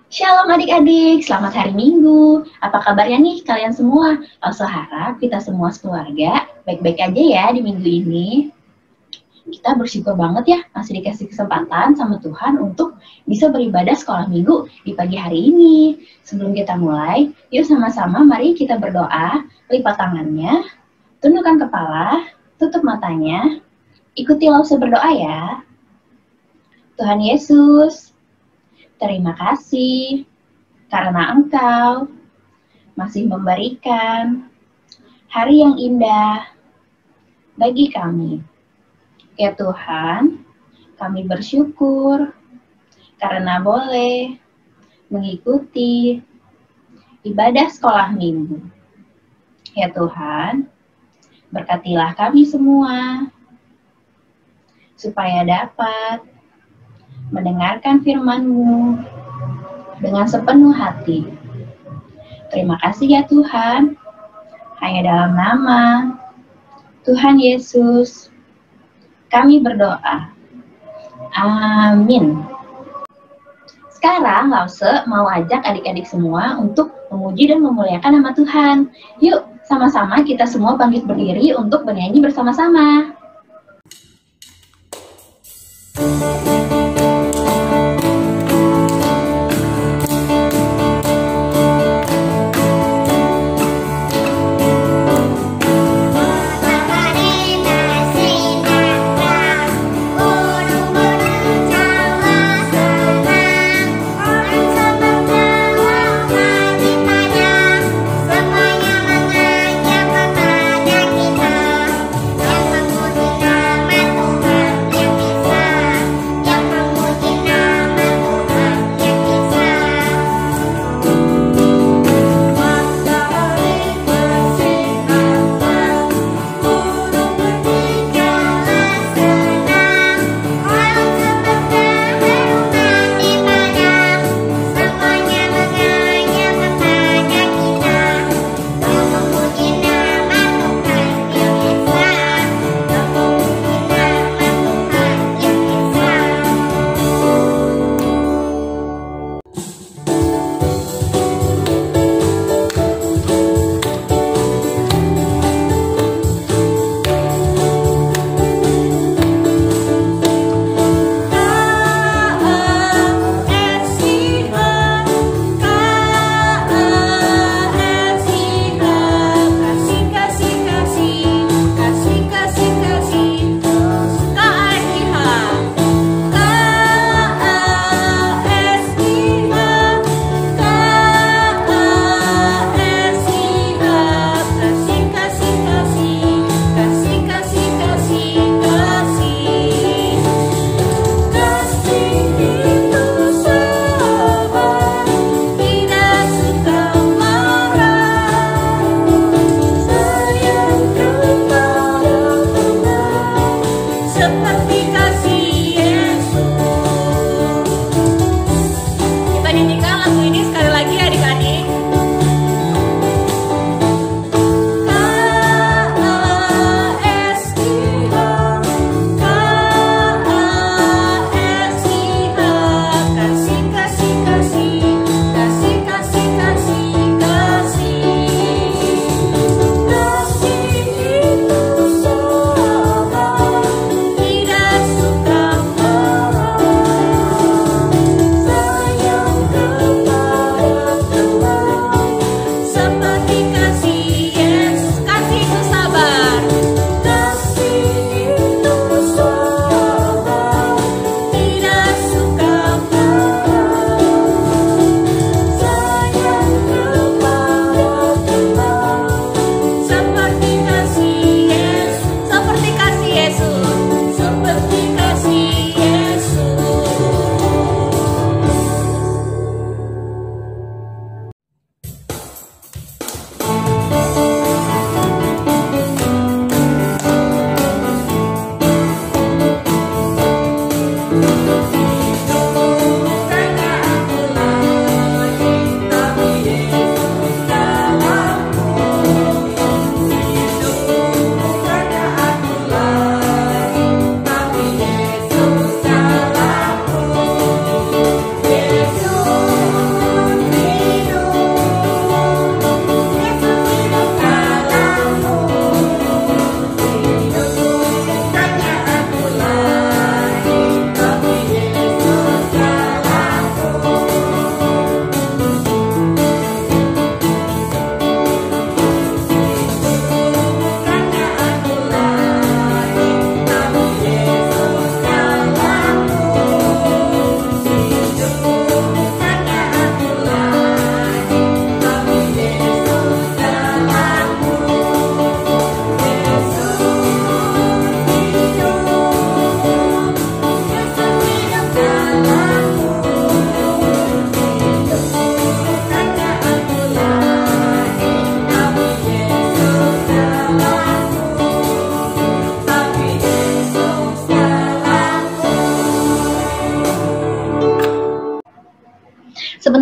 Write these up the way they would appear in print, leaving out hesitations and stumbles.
Shalom adik-adik, selamat hari Minggu. Apa kabarnya nih kalian semua? Langsung harap kita semua sekeluarga baik-baik aja ya di minggu ini. Kita bersyukur banget ya masih dikasih kesempatan sama Tuhan untuk bisa beribadah sekolah minggu di pagi hari ini. Sebelum kita mulai, yuk sama-sama mari kita berdoa, lipat tangannya, tundukkan kepala, tutup matanya, ikuti lause berdoa ya. Tuhan Yesus, terima kasih karena Engkau masih memberikan hari yang indah bagi kami. Ya Tuhan, kami bersyukur karena boleh mengikuti ibadah sekolah minggu. Ya Tuhan, berkatilah kami semua supaya dapat mendengarkan firman-Mu dengan sepenuh hati. Terima kasih ya Tuhan, hanya dalam nama Tuhan Yesus kami berdoa. Amin. Sekarang Lause mau ajak adik-adik semua untuk memuji dan memuliakan nama Tuhan. Yuk, sama-sama kita semua bangkit berdiri untuk bernyanyi bersama-sama. Yang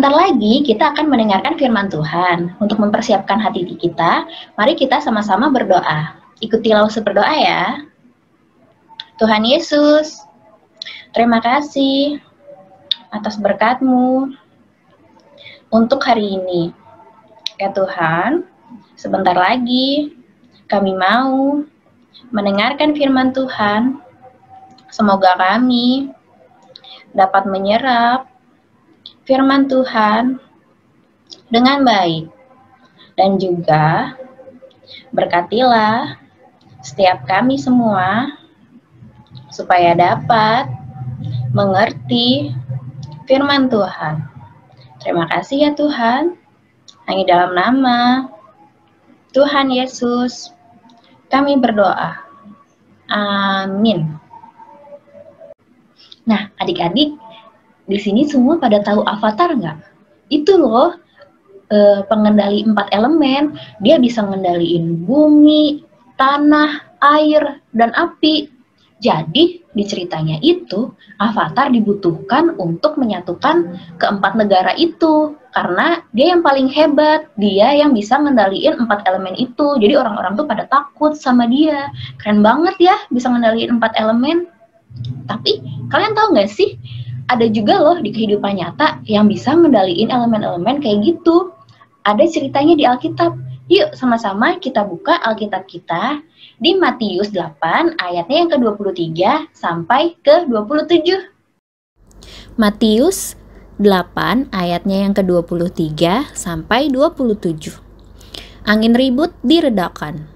Sebentar lagi kita akan mendengarkan firman Tuhan. Untuk mempersiapkan hati kita, mari kita sama-sama berdoa. Ikuti Lause berdoa ya. Tuhan Yesus, terima kasih atas berkat-Mu untuk hari ini. Ya Tuhan, sebentar lagi kami mau mendengarkan firman Tuhan. Semoga kami dapat menyerap firman Tuhan dengan baik. Dan juga berkatilah setiap kami semua supaya dapat mengerti firman Tuhan. Terima kasih ya Tuhan. Hanya dalam nama Tuhan Yesus kami berdoa. Amin. Nah, adik-adik, di sini semua pada tahu avatar nggak? Itu loh, pengendali 4 elemen. Dia bisa ngendaliin bumi, tanah, air, dan api. Jadi, di ceritanya itu, avatar dibutuhkan untuk menyatukan keempat negara itu. Karena dia yang paling hebat, dia yang bisa ngendaliin 4 elemen itu. Jadi orang-orang tuh pada takut sama dia. Keren banget ya, bisa ngendaliin 4 elemen. Tapi, kalian tahu nggak sih, ada juga loh di kehidupan nyata yang bisa ngendaliin elemen-elemen kayak gitu. Ada ceritanya di Alkitab. Yuk sama-sama kita buka Alkitab kita di Matius 8 ayatnya yang ke-23 sampai ke-27. Matius 8 ayatnya yang ke-23 sampai 27. Angin ribut diredakan.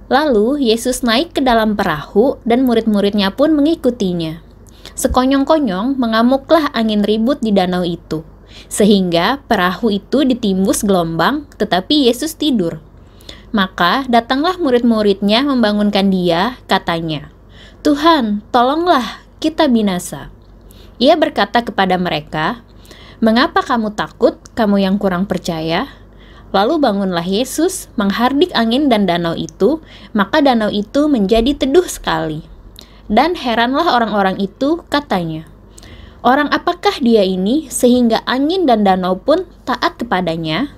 Lalu Yesus naik ke dalam perahu dan murid-muridnya pun mengikutinya. Sekonyong-konyong mengamuklah angin ribut di danau itu, sehingga perahu itu ditimbus gelombang, tetapi Yesus tidur. Maka datanglah murid-muridnya membangunkan dia, katanya, "Tuhan, tolonglah, kita binasa." Ia berkata kepada mereka, "Mengapa kamu takut, kamu yang kurang percaya?" Lalu bangunlah Yesus, menghardik angin dan danau itu, maka danau itu menjadi teduh sekali. Dan heranlah orang-orang itu, katanya, "Orang apakah dia ini sehingga angin dan danau pun taat kepadanya?"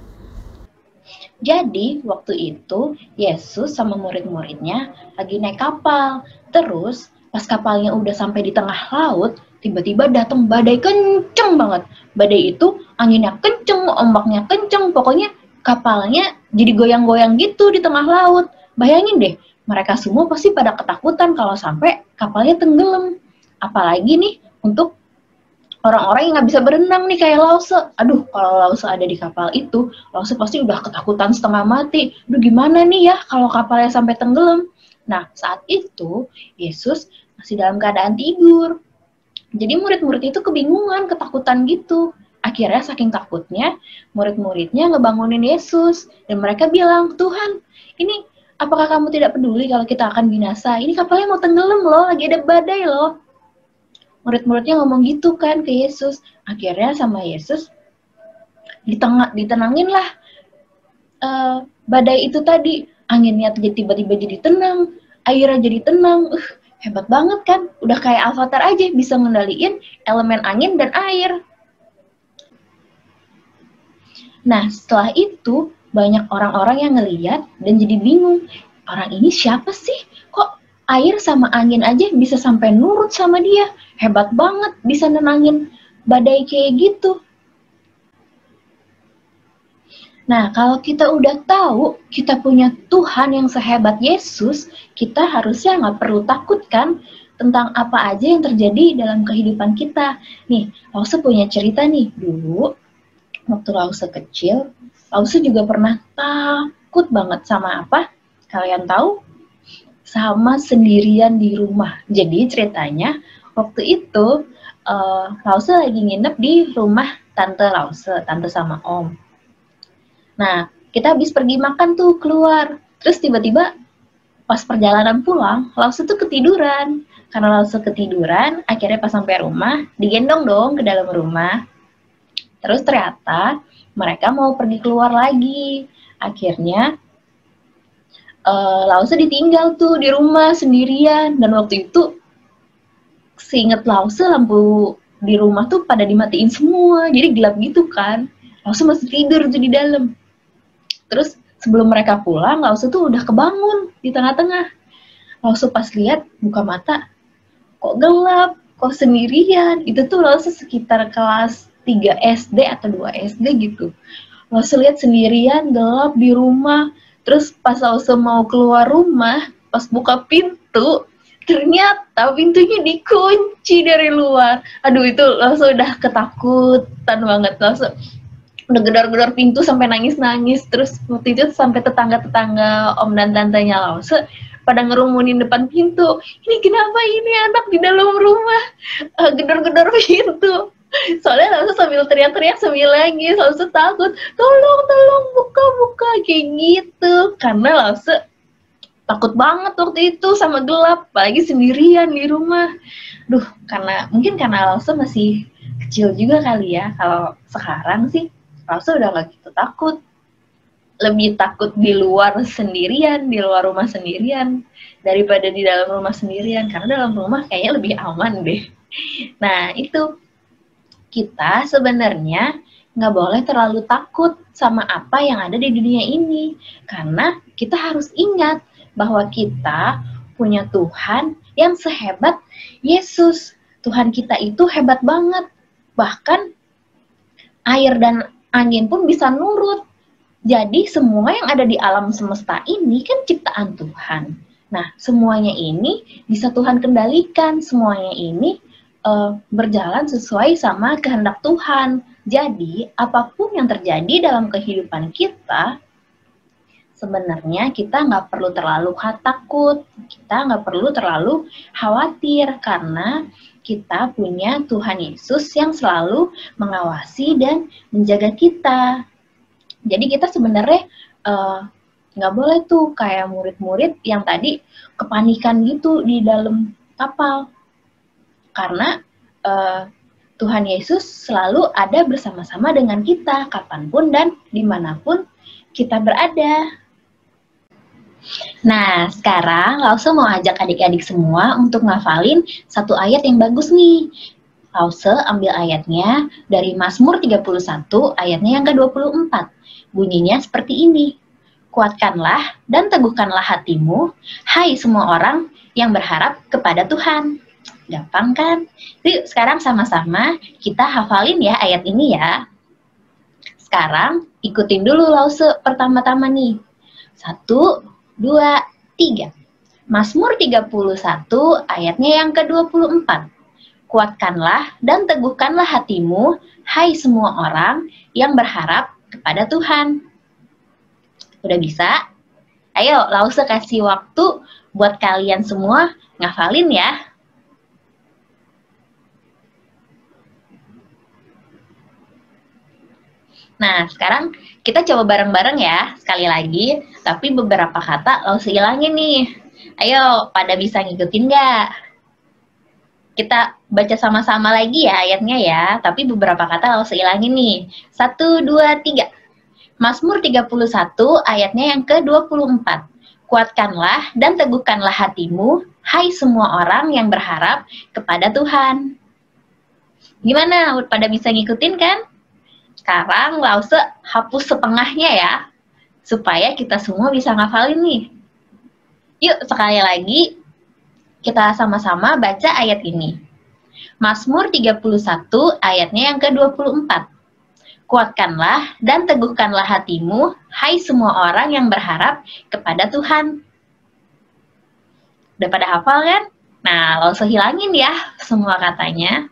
Jadi, waktu itu Yesus sama murid-muridnya lagi naik kapal. Terus, pas kapalnya udah sampai di tengah laut, tiba-tiba datang badai kenceng banget. Badai itu anginnya kenceng, ombaknya kenceng, pokoknya kapalnya jadi goyang-goyang gitu di tengah laut. Bayangin deh, mereka semua pasti pada ketakutan kalau sampai kapalnya tenggelam. Apalagi nih untuk orang-orang yang nggak bisa berenang nih kayak Lause. Aduh, kalau Lause ada di kapal itu, Lause pasti udah ketakutan setengah mati. Aduh, gimana nih ya kalau kapalnya sampai tenggelam? Nah, saat itu Yesus masih dalam keadaan tidur. Jadi murid-murid itu kebingungan, ketakutan gitu. Akhirnya saking takutnya, murid-muridnya ngebangunin Yesus. Dan mereka bilang, "Tuhan, ini apakah kamu tidak peduli kalau kita akan binasa? Ini kapalnya mau tenggelam loh, lagi ada badai loh." Murid-muridnya ngomong gitu kan ke Yesus. Akhirnya sama Yesus ditenangin lah badai itu tadi. Anginnya tiba-tiba jadi tenang, airnya jadi tenang. Hebat banget kan? Udah kayak avatar aja, bisa ngendaliin elemen angin dan air. Nah, setelah itu banyak orang-orang yang ngeliat dan jadi bingung. Orang ini siapa sih? Kok air sama angin aja bisa sampai nurut sama dia? Hebat banget bisa nenangin badai kayak gitu. Nah, kalau kita udah tahu kita punya Tuhan yang sehebat Yesus, kita harusnya nggak perlu takut kan tentang apa aja yang terjadi dalam kehidupan kita. Nih, Lause punya cerita nih. Dulu, waktu Lause kecil, Lause juga pernah takut banget sama apa? Kalian tahu? Sama sendirian di rumah. Jadi ceritanya, waktu itu Lause lagi nginep di rumah tante Lause, tante sama om. Nah, kita habis pergi makan tuh keluar. Terus tiba-tiba pas perjalanan pulang, Lause tuh ketiduran. Karena Lause ketiduran, akhirnya pas sampai rumah, digendong dong ke dalam rumah. Terus ternyata mereka mau pergi keluar lagi. Akhirnya Lause ditinggal tuh di rumah sendirian. Dan waktu itu seinget Lause lampu di rumah tuh pada dimatiin semua, jadi gelap gitu kan. Langsung masih tidur tuh di dalam. Terus sebelum mereka pulang, Lausu tuh udah kebangun di tengah-tengah. Lausu pas lihat buka mata, kok gelap, kok sendirian. Itu tuh Lausu sekitar kelas 3 SD atau 2 SD gitu. Lausu lihat sendirian, gelap di rumah. Terus pas Lausu mau keluar rumah, pas buka pintu, ternyata pintunya dikunci dari luar. Aduh, itu Lausu udah ketakutan banget. Lausu udah gedor-gedor pintu sampai nangis-nangis. Terus waktu itu sampai tetangga-tetangga om dan tantenya Lausu pada ngerumunin depan pintu. Ini kenapa ini anak di dalam rumah gedor-gedor pintu? Soalnya Lausu sambil teriak-teriak sambil nangis. Lausu takut, tolong buka kayak gitu. Karena Lausu takut banget waktu itu sama gelap, apalagi sendirian di rumah. Duh, mungkin karena Lausu masih kecil juga kali ya. Kalau sekarang sih Lausu udah gak gitu takut. Lebih takut di luar sendirian, di luar rumah sendirian, daripada di dalam rumah sendirian. Karena dalam rumah kayaknya lebih aman deh. Nah, itu kita sebenarnya nggak boleh terlalu takut sama apa yang ada di dunia ini. Karena kita harus ingat bahwa kita punya Tuhan yang sehebat Yesus. Tuhan kita itu hebat banget. Bahkan air dan angin pun bisa nurut. Jadi semua yang ada di alam semesta ini kan ciptaan Tuhan. Nah, semuanya ini bisa Tuhan kendalikan. Semuanya ini berjalan sesuai sama kehendak Tuhan. Jadi, apapun yang terjadi dalam kehidupan kita, sebenarnya kita nggak perlu terlalu takut, kita nggak perlu terlalu khawatir, karena kita punya Tuhan Yesus yang selalu mengawasi dan menjaga kita. Jadi kita sebenarnya nggak boleh tuh kayak murid-murid yang tadi kepanikan gitu di dalam kapal. Karena Tuhan Yesus selalu ada bersama-sama dengan kita, kapanpun dan dimanapun kita berada. Nah, sekarang Lause mau ajak adik-adik semua untuk ngafalin satu ayat yang bagus nih. Lause ambil ayatnya dari Mazmur 31 ayatnya yang ke-24. Bunyinya seperti ini. Kuatkanlah dan teguhkanlah hatimu, hai semua orang yang berharap kepada Tuhan. Gampang kan? Yuk sekarang sama-sama kita hafalin ya ayat ini ya. Sekarang ikutin dulu Lause pertama-tama nih. 1, 2, 3. Mazmur 31 ayatnya yang ke-24. Kuatkanlah dan teguhkanlah hatimu, hai semua orang yang berharap kepada Tuhan. Udah bisa? Ayo, Lause kasih waktu buat kalian semua ngafalin ya. Nah, sekarang kita coba bareng-bareng ya, sekali lagi. Tapi beberapa kata Lause ilangin nih. Ayo, pada bisa ngikutin nggak? Kita baca sama-sama lagi ya ayatnya ya, tapi beberapa kata Lause ilangin nih. 1, 2, 3. Mazmur 31 ayatnya yang ke-24. Kuatkanlah dan teguhkanlah hatimu, hai semua orang yang berharap kepada Tuhan. Gimana? Pada bisa ngikutin kan? Sekarang Lause hapus setengahnya ya, supaya kita semua bisa ngafalin nih. Yuk sekali lagi, kita sama-sama baca ayat ini. Mazmur 31 ayatnya yang ke-24. Kuatkanlah dan teguhkanlah hatimu, hai semua orang yang berharap kepada Tuhan. Udah pada hafal kan? Nah, Lause hilangin ya semua katanya.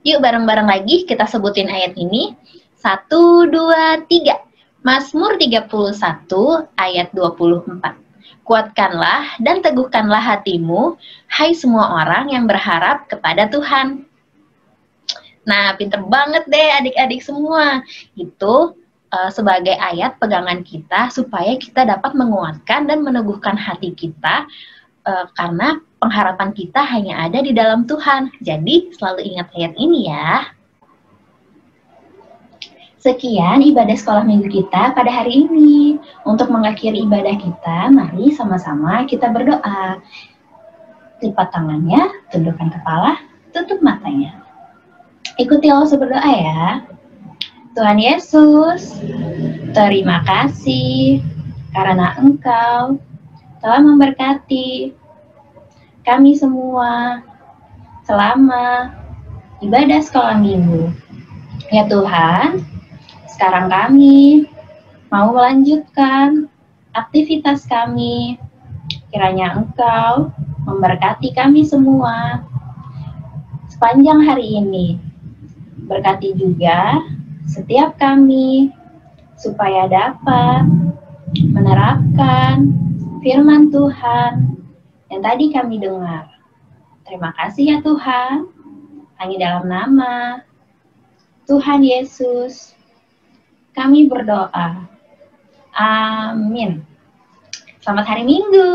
Yuk bareng-bareng lagi kita sebutin ayat ini. 1, 2, 3. Mazmur 31 ayat 24. Kuatkanlah dan teguhkanlah hatimu, hai semua orang yang berharap kepada Tuhan. Nah, pinter banget deh adik-adik semua. Itu sebagai ayat pegangan kita supaya kita dapat menguatkan dan meneguhkan hati kita, karena pengharapan kita hanya ada di dalam Tuhan. Jadi, selalu ingat ayat ini ya. Sekian ibadah sekolah minggu kita pada hari ini. Untuk mengakhiri ibadah kita, mari sama-sama kita berdoa. Lipat tangannya, tundukkan kepala, tutup matanya. Ikuti Oso berdoa ya. Tuhan Yesus, terima kasih karena Engkau telah memberkati kami semua selama ibadah sekolah minggu. Ya Tuhan, sekarang kami mau melanjutkan aktivitas kami. Kiranya Engkau memberkati kami semua sepanjang hari ini. Berkati juga setiap kami supaya dapat menerapkan firman Tuhan yang tadi kami dengar. Terima kasih ya Tuhan. Hanya dalam nama Tuhan Yesus kami berdoa. Amin. Selamat hari Minggu.